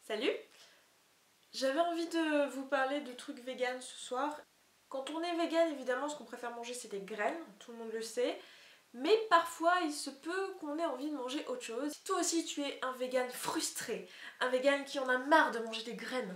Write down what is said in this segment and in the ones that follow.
Salut! J'avais envie de vous parler de trucs vegan ce soir. Quand on est vegan, évidemment, ce qu'on préfère manger c'est des graines, tout le monde le sait. Mais parfois, il se peut qu'on ait envie de manger autre chose. Si toi aussi tu es un vegan frustré, un vegan qui en a marre de manger des graines.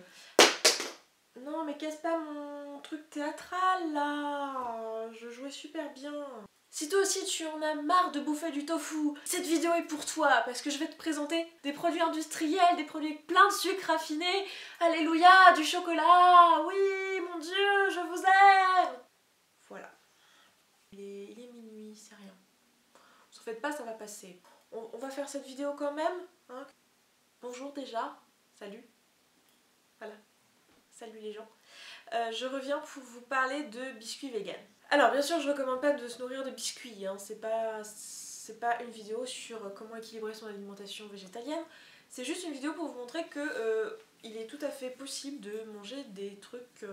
Non mais casse pas mon truc théâtral là, je jouais super bien. Si toi aussi tu en as marre de bouffer du tofu, cette vidéo est pour toi parce que je vais te présenter des produits industriels, des produits avec plein de sucre raffiné. Alléluia, du chocolat, oui mon dieu, je vous aime. Voilà. Il est minuit, c'est rien. Vous en faites pas, ça va passer. On va faire cette vidéo quand même, hein. Bonjour déjà, salut. Voilà, salut les gens. Je reviens pour vous parler de biscuits vegan. Alors bien sûr je recommande pas de se nourrir de biscuits, hein. C'est pas une vidéo sur comment équilibrer son alimentation végétalienne, c'est juste une vidéo pour vous montrer que il est tout à fait possible de manger des trucs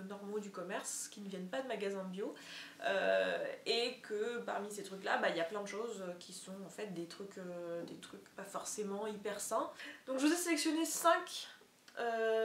normaux du commerce qui ne viennent pas de magasins bio et que parmi ces trucs là il y a plein de choses qui sont en fait des trucs pas forcément hyper sains. Donc je vous ai sélectionné 5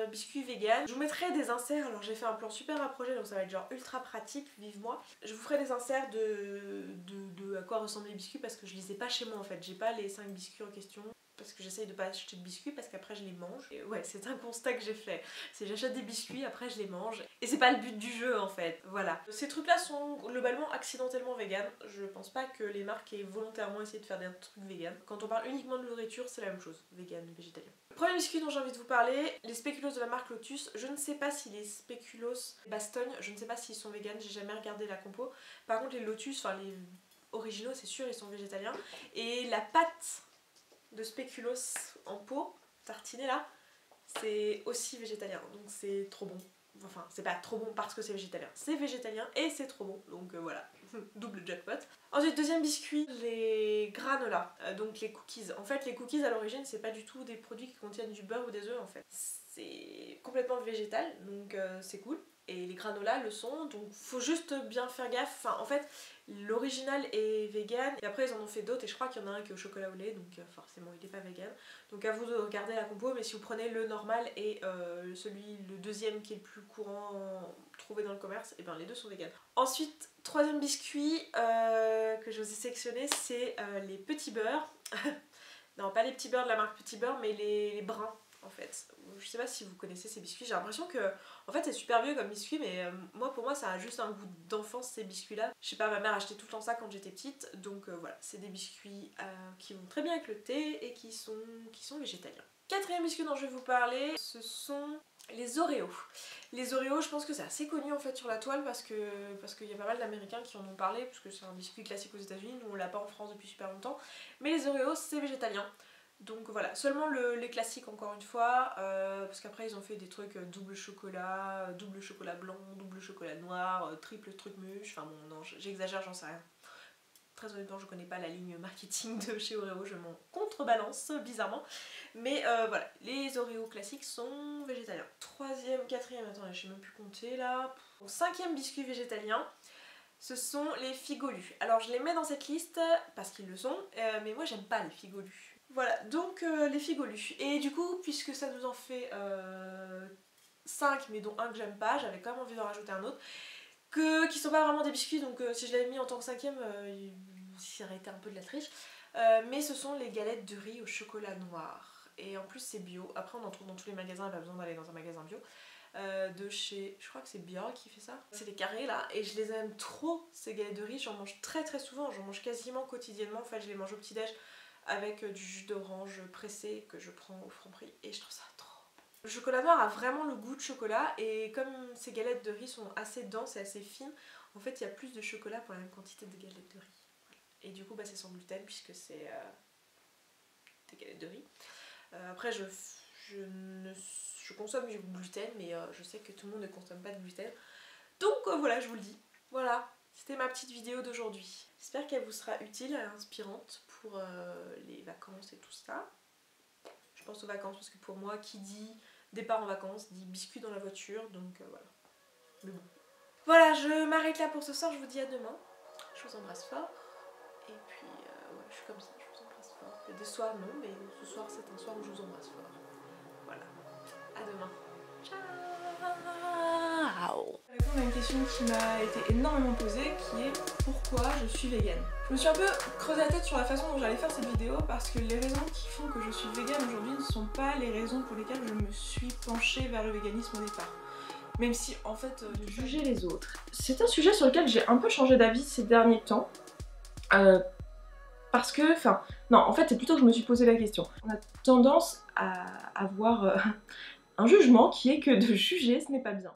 biscuits vegan. Je vous mettrai des inserts, alors j'ai fait un plan super rapproché donc ça va être genre ultra pratique, vive moi. Je vous ferai des inserts de à quoi ressemblent les biscuits parce que je les ai pas chez moi en fait, j'ai pas les 5 biscuits en question. Parce que j'essaye de pas acheter de biscuits parce qu'après je les mange. Et ouais, c'est un constat que j'ai fait. C'est j'achète des biscuits, après je les mange. Et c'est pas le but du jeu en fait. Voilà. Ces trucs là sont globalement accidentellement vegan. Je pense pas que les marques aient volontairement essayé de faire des trucs vegan. Quand on parle uniquement de nourriture, c'est la même chose. Vegan, végétalien. Le premier biscuit dont j'ai envie de vous parler, les spéculoos de la marque Lotus. Je ne sais pas si les spéculoos Bastogne, je ne sais pas s'ils sont vegan, j'ai jamais regardé la compo. Par contre les Lotus, enfin les originaux c'est sûr ils sont végétaliens. Et la pâte de spéculoos en pot, tartiné là, c'est aussi végétalien, donc c'est trop bon. Enfin, c'est pas trop bon parce que c'est végétalien, c'est végétalien et c'est trop bon, donc voilà, double jackpot. Ensuite, deuxième biscuit, les granolas, donc les cookies. En fait, les cookies à l'origine, c'est pas du tout des produits qui contiennent du beurre ou des œufs en fait. C'est complètement végétal, donc c'est cool. Et les granolas le sont, donc faut juste bien faire gaffe. Enfin, en fait, l'original est vegan et après ils en ont fait d'autres et je crois qu'il y en a un qui est au chocolat au lait, donc forcément il n'est pas vegan. Donc à vous de regarder la compo, mais si vous prenez le normal et le deuxième qui est le plus courant trouvé dans le commerce, et bien les deux sont vegan. Ensuite, troisième biscuit que je vous ai sélectionné, c'est les petits beurres. Non, pas les petits beurres de la marque Petit Beurre, mais les bruns. En fait, je sais pas si vous connaissez ces biscuits, j'ai l'impression que en fait c'est super vieux comme biscuit mais moi pour moi ça a juste un goût d'enfance ces biscuits là. Je sais pas, ma mère achetait tout le temps ça quand j'étais petite donc voilà, c'est des biscuits qui vont très bien avec le thé et qui sont végétaliens. Quatrième biscuit dont je vais vous parler, ce sont les Oreos. Les Oreos, je pense que c'est assez connu en fait sur la toile parce qu'il y a pas mal d'Américains qui en ont parlé parce que c'est un biscuit classique aux États-Unis, nous on l'a pas en France depuis super longtemps. Mais les Oreos c'est végétalien. Donc voilà, seulement les classiques encore une fois, parce qu'après ils ont fait des trucs double chocolat blanc, double chocolat noir, triple truc mûche, enfin bon non j'exagère, j'en sais rien. Très honnêtement je connais pas la ligne marketing de chez Oreo, je m'en contrebalance bizarrement. Mais voilà, les Oreos classiques sont végétaliens. Troisième, quatrième, attendez je sais même plus compter là. Bon, cinquième biscuit végétalien. Ce sont les figolus. Alors je les mets dans cette liste parce qu'ils le sont, mais moi j'aime pas les figolus. Voilà, donc les figolus. Et du coup, puisque ça nous en fait 5, mais dont un que j'aime pas, j'avais quand même envie d'en rajouter un autre, qui sont pas vraiment des biscuits, donc si je l'avais mis en tant que cinquième, ça aurait été un peu de la triche. Mais ce sont les galettes de riz au chocolat noir. Et en plus c'est bio, après on en trouve dans tous les magasins, pas besoin d'aller dans un magasin bio. De chez, je crois que c'est Björk qui fait ça. C'est des carrés là et je les aime trop ces galettes de riz, j'en mange très souvent, j'en mange quasiment quotidiennement, en fait je les mange au petit déj avec du jus d'orange pressé que je prends au Franprix et je trouve ça trop bon. Le chocolat noir a vraiment le goût de chocolat et comme ces galettes de riz sont assez denses et assez fines, en fait il y a plus de chocolat pour la même quantité de galettes de riz. Voilà. Et du coup bah, c'est sans gluten puisque c'est des galettes de riz. Après je consomme du gluten mais je sais que tout le monde ne consomme pas de gluten. Donc voilà, je vous le dis. Voilà, c'était ma petite vidéo d'aujourd'hui. J'espère qu'elle vous sera utile et inspirante pour les vacances et tout ça. Je pense aux vacances parce que pour moi, qui dit départ en vacances, dit biscuit dans la voiture, donc voilà. Mais bon. Voilà, je m'arrête là pour ce soir, je vous dis à demain. Je vous embrasse fort. Et puis, ouais, je suis comme ça, je vous embrasse fort. Il y a des soirs non, mais ce soir c'est un soir où je vous embrasse fort. Voilà. question qui m'a été énormément posée, qui est pourquoi je suis végane. Je me suis un peu creusé la tête sur la façon dont j'allais faire cette vidéo parce que les raisons qui font que je suis végane aujourd'hui ne sont pas les raisons pour lesquelles je me suis penchée vers le véganisme au départ. Même si en fait, de juger les autres. C'est un sujet sur lequel j'ai un peu changé d'avis ces derniers temps. Parce que, non, en fait c'est plutôt que je me suis posé la question. On a tendance à avoir un jugement qui est que de juger ce n'est pas bien.